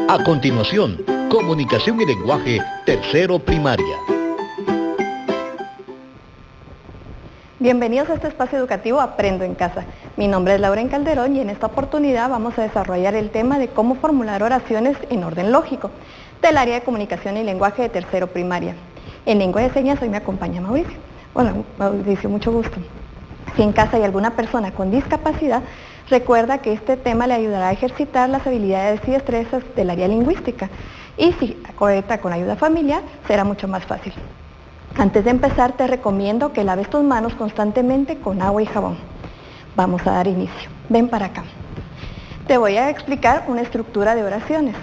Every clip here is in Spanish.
A continuación, comunicación y lenguaje, tercero primaria. Bienvenidos a este espacio educativo Aprendo en Casa. Mi nombre es Lauren Calderón y en esta oportunidad vamos a desarrollar el tema de cómo formular oraciones en orden lógico del área de comunicación y lenguaje de tercero primaria. En lengua de señas hoy me acompaña Mauricio. Hola Mauricio, mucho gusto. Si en casa hay alguna persona con discapacidad, recuerda que este tema le ayudará a ejercitar las habilidades y destrezas del área lingüística. Y si cuenta con ayuda familiar, será mucho más fácil. Antes de empezar, te recomiendo que laves tus manos constantemente con agua y jabón. Vamos a dar inicio. Ven para acá. Te voy a explicar una estructura de oraciones,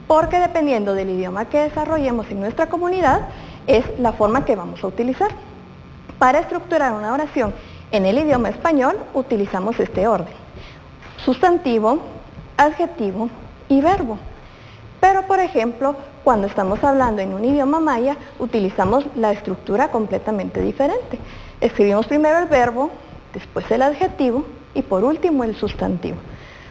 porque dependiendo del idioma que desarrollemos en nuestra comunidad, es la forma que vamos a utilizar. Para estructurar una oración en el idioma español, utilizamos este orden: sustantivo, adjetivo y verbo. Pero, por ejemplo, cuando estamos hablando en un idioma maya, utilizamos la estructura completamente diferente. Escribimos primero el verbo, después el adjetivo y por último el sustantivo.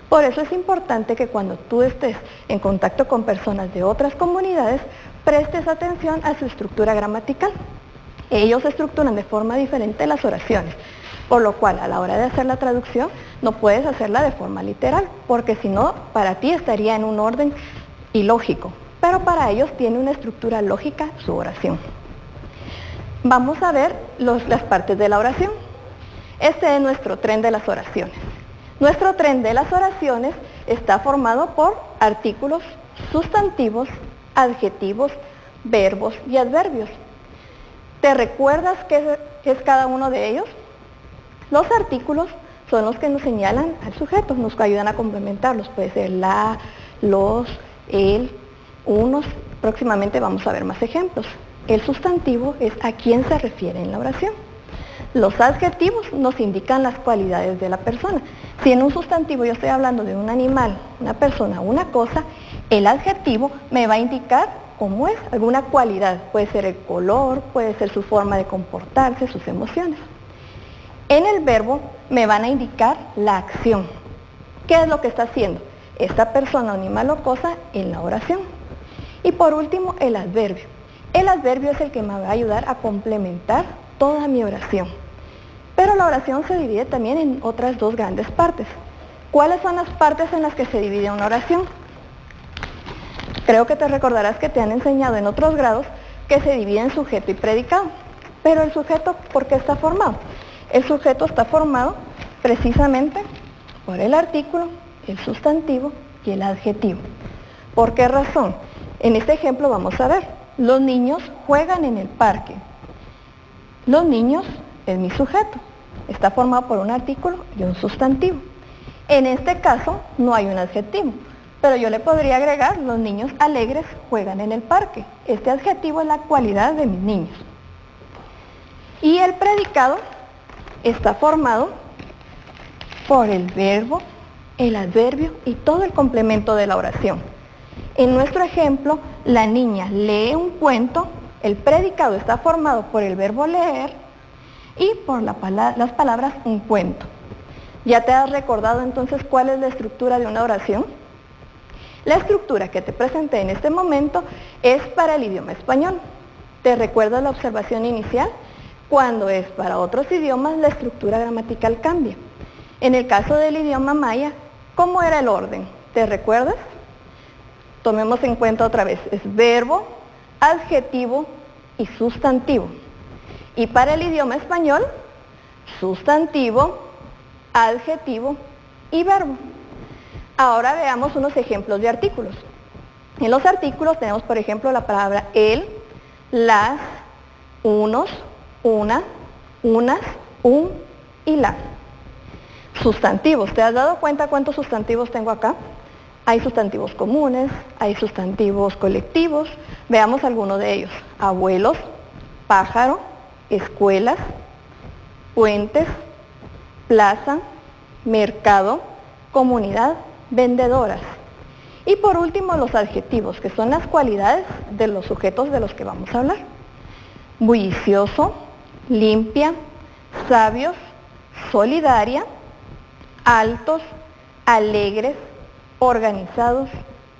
Por eso es importante que cuando tú estés en contacto con personas de otras comunidades, prestes atención a su estructura gramatical. Ellos estructuran de forma diferente las oraciones, por lo cual a la hora de hacer la traducción no puedes hacerla de forma literal, porque si no, para ti estaría en un orden ilógico, pero para ellos tiene una estructura lógica su oración. Vamos a ver las partes de la oración. Este es nuestro tren de las oraciones. Nuestro tren de las oraciones está formado por artículos, sustantivos, adjetivos, verbos y adverbios. ¿Te recuerdas qué es cada uno de ellos? Los artículos son los que nos señalan al sujeto, nos ayudan a complementarlos. Puede ser la, los, el, unos. Próximamente vamos a ver más ejemplos. El sustantivo es a quién se refiere en la oración. Los adjetivos nos indican las cualidades de la persona. Si en un sustantivo yo estoy hablando de un animal, una persona, una cosa, el adjetivo me va a indicar cómo es, alguna cualidad. Puede ser el color, puede ser su forma de comportarse, sus emociones. En el verbo me van a indicar la acción. ¿Qué es lo que está haciendo esta persona, animal o cosa en la oración? Y por último, el adverbio. El adverbio es el que me va a ayudar a complementar toda mi oración. Pero la oración se divide también en otras dos grandes partes. ¿Cuáles son las partes en las que se divide una oración? Creo que te recordarás que te han enseñado en otros grados que se divide en sujeto y predicado. Pero el sujeto, ¿por qué está formado? El sujeto está formado precisamente por el artículo, el sustantivo y el adjetivo. ¿Por qué razón? En este ejemplo vamos a ver, los niños juegan en el parque. Los niños es mi sujeto, está formado por un artículo y un sustantivo. En este caso no hay un adjetivo, pero yo le podría agregar, los niños alegres juegan en el parque. Este adjetivo es la cualidad de mis niños. Y el predicado está formado por el verbo, el adverbio y todo el complemento de la oración. En nuestro ejemplo, la niña lee un cuento, el predicado está formado por el verbo leer y por las palabras un cuento. ¿Ya te has recordado entonces cuál es la estructura de una oración? La estructura que te presenté en este momento es para el idioma español. ¿Te recuerdas la observación inicial? Cuando es para otros idiomas, la estructura gramatical cambia. En el caso del idioma maya, ¿cómo era el orden? ¿Te recuerdas? Tomemos en cuenta otra vez, es verbo, adjetivo y sustantivo. Y para el idioma español, sustantivo, adjetivo y verbo. Ahora veamos unos ejemplos de artículos. En los artículos tenemos, por ejemplo, la palabra el, las, unos, una, unas, un y la. Sustantivos, ¿te has dado cuenta cuántos sustantivos tengo acá? Hay sustantivos comunes, hay sustantivos colectivos. Veamos algunos de ellos. Abuelos, pájaro, escuelas, puentes, plaza, mercado, comunidad, vendedoras. Y por último los adjetivos, que son las cualidades de los sujetos de los que vamos a hablar. Bullicioso, limpia, sabios, solidaria, altos, alegres, organizados,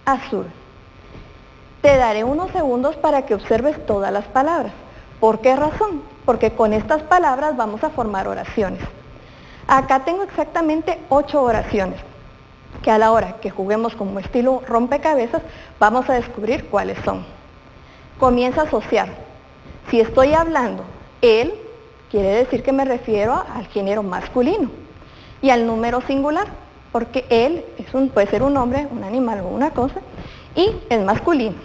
azul. Te daré unos segundos para que observes todas las palabras. ¿Por qué razón? Porque con estas palabras vamos a formar oraciones. Acá tengo exactamente 8 oraciones, que a la hora que juguemos como estilo rompecabezas, vamos a descubrir cuáles son. Comienza a asociar. Si estoy hablando él, quiere decir que me refiero al género masculino y al número singular, porque él puede ser un hombre, un animal o una cosa, y es masculino.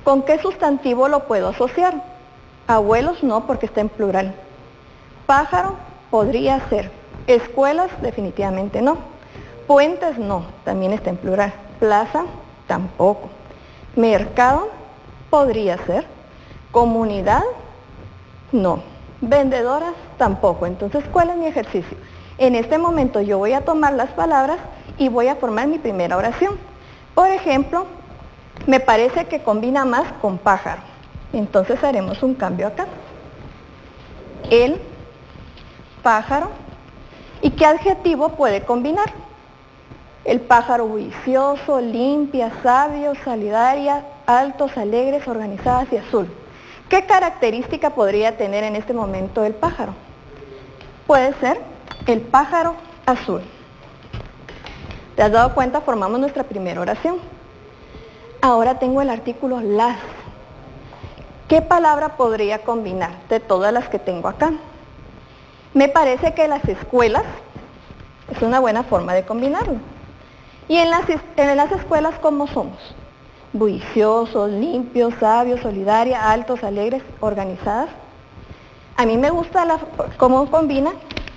¿Con qué sustantivo lo puedo asociar? Abuelos no, porque está en plural. Pájaro podría ser. Escuelas definitivamente no. Puentes no, también está en plural. Plaza tampoco. Mercado podría ser. Comunidad no. Vendedoras tampoco. Entonces, ¿cuál es mi ejercicio? En este momento yo voy a tomar las palabras y voy a formar mi primera oración. Por ejemplo, me parece que combina más con pájaro. Entonces haremos un cambio acá. El pájaro. ¿Y qué adjetivo puede combinar? El pájaro bullicioso, limpia, sabio, solidaria, altos, alegres, organizadas y azul. ¿Qué característica podría tener en este momento el pájaro? Puede ser el pájaro azul. ¿Te has dado cuenta? Formamos nuestra primera oración. Ahora tengo el artículo las. ¿Qué palabra podría combinar de todas las que tengo acá? Me parece que las escuelas es una buena forma de combinarlo. ¿Y en las escuelas cómo somos? Bulliciosos, limpios, sabios, solidaria, altos, alegres, organizadas. A mí me gusta cómo combina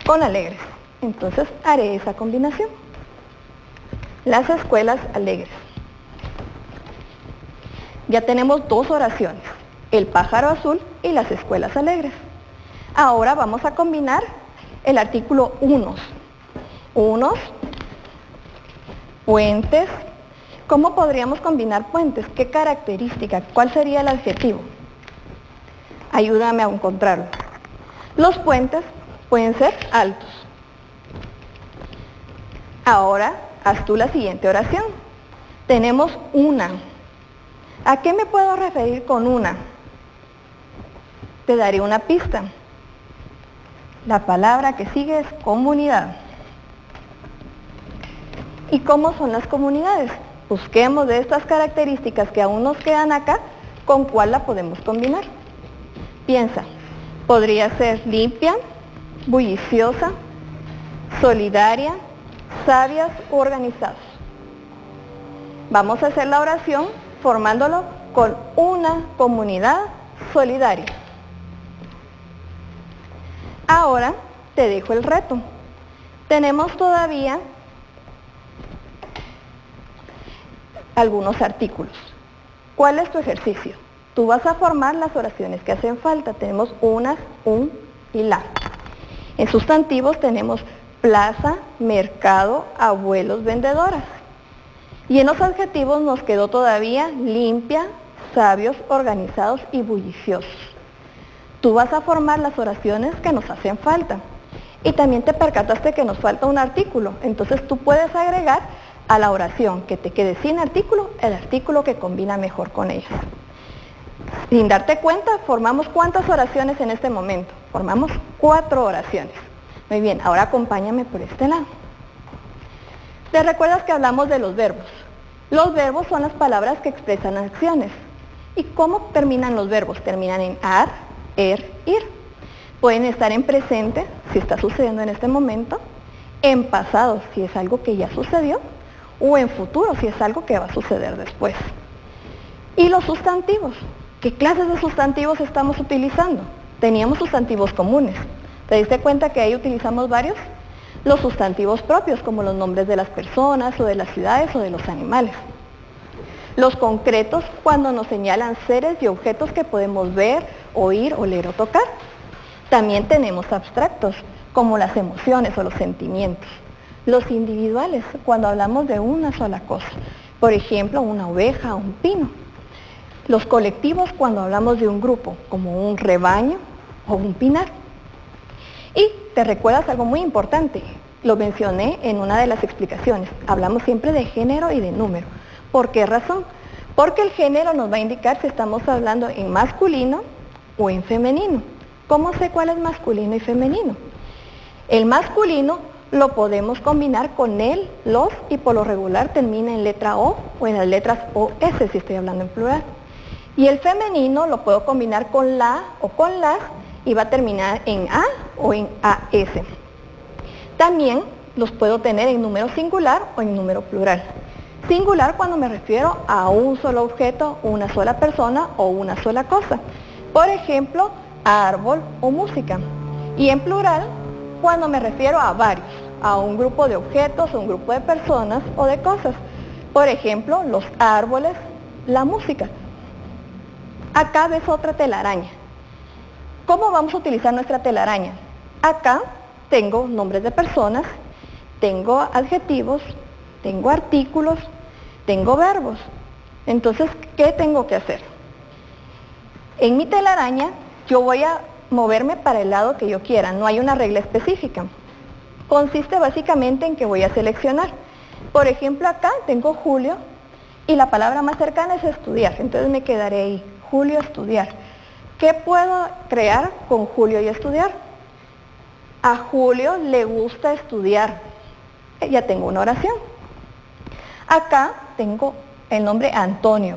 con alegres. Entonces haré esa combinación. Las escuelas alegres. Ya tenemos 2 oraciones. El pájaro azul y las escuelas alegres. Ahora vamos a combinar el artículo unos. Unos, puentes. ¿Cómo podríamos combinar puentes? ¿Qué característica? ¿Cuál sería el adjetivo? Ayúdame a encontrarlo. Los puentes pueden ser altos. Ahora, haz tú la siguiente oración. Tenemos una. ¿A qué me puedo referir con una? Te daré una pista. La palabra que sigue es comunidad. ¿Y cómo son las comunidades? Busquemos de estas características que aún nos quedan acá, ¿con cuál la podemos combinar? Piensa, podría ser limpia, bulliciosa, solidaria, sabias u organizadas. Vamos a hacer la oración formándolo con una comunidad solidaria. Ahora te dejo el reto. Tenemos todavía algunos artículos. ¿Cuál es tu ejercicio? Tú vas a formar las oraciones que hacen falta. Tenemos unas, un y la. En sustantivos tenemos plaza, mercado, abuelos, vendedoras. Y en los adjetivos nos quedó todavía limpia, sabios, organizados y bulliciosos. Tú vas a formar las oraciones que nos hacen falta. Y también te percataste que nos falta un artículo. Entonces tú puedes agregar a la oración que te quede sin artículo, el artículo que combina mejor con ellas. Sin darte cuenta, formamos ¿cuántas oraciones en este momento? Formamos 4 oraciones. Muy bien, ahora acompáñame por este lado. ¿Te recuerdas que hablamos de los verbos? Los verbos son las palabras que expresan acciones. ¿Y cómo terminan los verbos? Terminan en ar, ir. Pueden estar en presente, si está sucediendo en este momento, en pasado, si es algo que ya sucedió, o en futuro, si es algo que va a suceder después. Y los sustantivos. ¿Qué clases de sustantivos estamos utilizando? Teníamos sustantivos comunes. ¿Te diste cuenta que ahí utilizamos varios? Los sustantivos propios, como los nombres de las personas, o de las ciudades, o de los animales. Los concretos, cuando nos señalan seres y objetos que podemos ver, oír, oler o tocar. También tenemos abstractos, como las emociones o los sentimientos. Los individuales, cuando hablamos de una sola cosa. Por ejemplo, una oveja o un pino. Los colectivos, cuando hablamos de un grupo, como un rebaño o un pinar. Y te recuerdas algo muy importante, lo mencioné en una de las explicaciones. Hablamos siempre de género y de número. ¿Por qué razón? porque el género nos va a indicar si estamos hablando en masculino o en femenino. ¿Cómo sé cuál es masculino y femenino? El masculino lo podemos combinar con el, los, y por lo regular termina en letra O o en las letras O, S, si estoy hablando en plural. Y el femenino lo puedo combinar con la o con las y va a terminar en A o en AS. También los puedo tener en número singular o en número plural. Singular cuando me refiero a un solo objeto, una sola persona o una sola cosa. Por ejemplo, árbol o música. Y en plural cuando me refiero a varios, a un grupo de objetos, a un grupo de personas o de cosas. Por ejemplo, los árboles, la música. Acá ves otra telaraña. ¿Cómo vamos a utilizar nuestra telaraña? Acá tengo nombres de personas, tengo adjetivos, tengo artículos, tengo verbos. Entonces, ¿qué tengo que hacer? En mi telaraña yo voy a moverme para el lado que yo quiera, no hay una regla específica. Consiste básicamente en que voy a seleccionar. Por ejemplo, acá tengo Julio y la palabra más cercana es estudiar, entonces me quedaré ahí, Julio estudiar. ¿Qué puedo crear con Julio y estudiar? A Julio le gusta estudiar. Ya tengo una oración. Acá tengo el nombre Antonio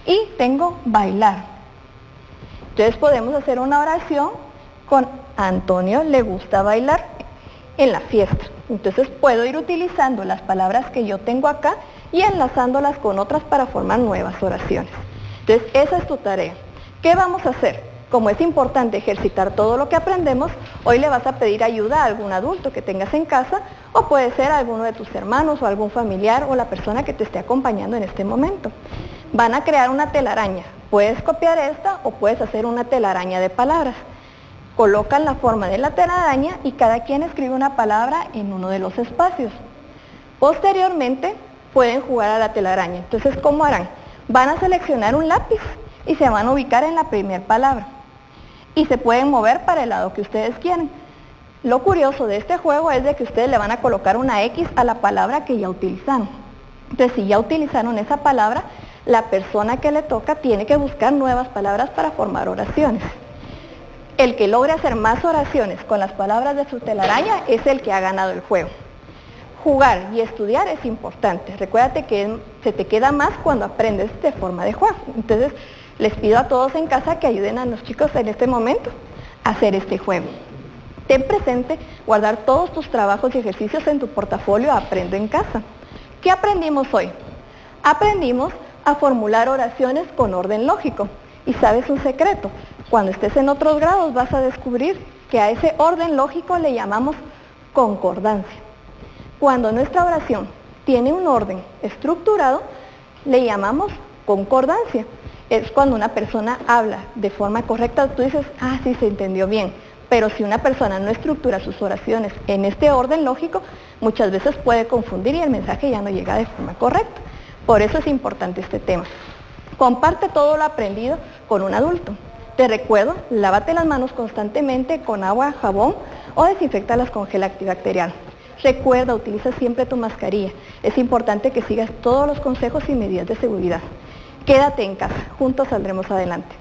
y tengo bailar. Entonces podemos hacer una oración con Antonio le gusta bailar en la fiesta. Entonces puedo ir utilizando las palabras que yo tengo acá y enlazándolas con otras para formar nuevas oraciones. Entonces esa es tu tarea. ¿Qué vamos a hacer? Como es importante ejercitar todo lo que aprendemos, hoy le vas a pedir ayuda a algún adulto que tengas en casa o puede ser alguno de tus hermanos o algún familiar o la persona que te esté acompañando en este momento. Van a crear una telaraña. Puedes copiar esta o puedes hacer una telaraña de palabras. Colocan la forma de la telaraña y cada quien escribe una palabra en uno de los espacios. Posteriormente pueden jugar a la telaraña. Entonces, ¿cómo harán? Van a seleccionar un lápiz y se van a ubicar en la primera palabra. Y se pueden mover para el lado que ustedes quieran. Lo curioso de este juego es de que ustedes le van a colocar una X a la palabra que ya utilizaron. Entonces, si ya utilizaron esa palabra, la persona que le toca tiene que buscar nuevas palabras para formar oraciones. El que logre hacer más oraciones con las palabras de su telaraña es el que ha ganado el juego. Jugar y estudiar es importante. Recuérdate que se te queda más cuando aprendes de forma de juego. Entonces, les pido a todos en casa que ayuden a los chicos en este momento a hacer este juego. Ten presente guardar todos tus trabajos y ejercicios en tu portafolio Aprendo en Casa. ¿Qué aprendimos hoy? Aprendimos a formular oraciones con orden lógico. Y sabes un secreto, cuando estés en otros grados vas a descubrir que a ese orden lógico le llamamos concordancia. Cuando nuestra oración tiene un orden estructurado, le llamamos concordancia. Es cuando una persona habla de forma correcta, tú dices, ah, sí, se entendió bien. Pero si una persona no estructura sus oraciones en este orden lógico, muchas veces puede confundir y el mensaje ya no llega de forma correcta. Por eso es importante este tema. Comparte todo lo aprendido con un adulto. Te recuerdo, lávate las manos constantemente con agua, jabón o desinféctalas con gel antibacterial. Recuerda, utiliza siempre tu mascarilla. Es importante que sigas todos los consejos y medidas de seguridad. Quédate en casa, juntos saldremos adelante.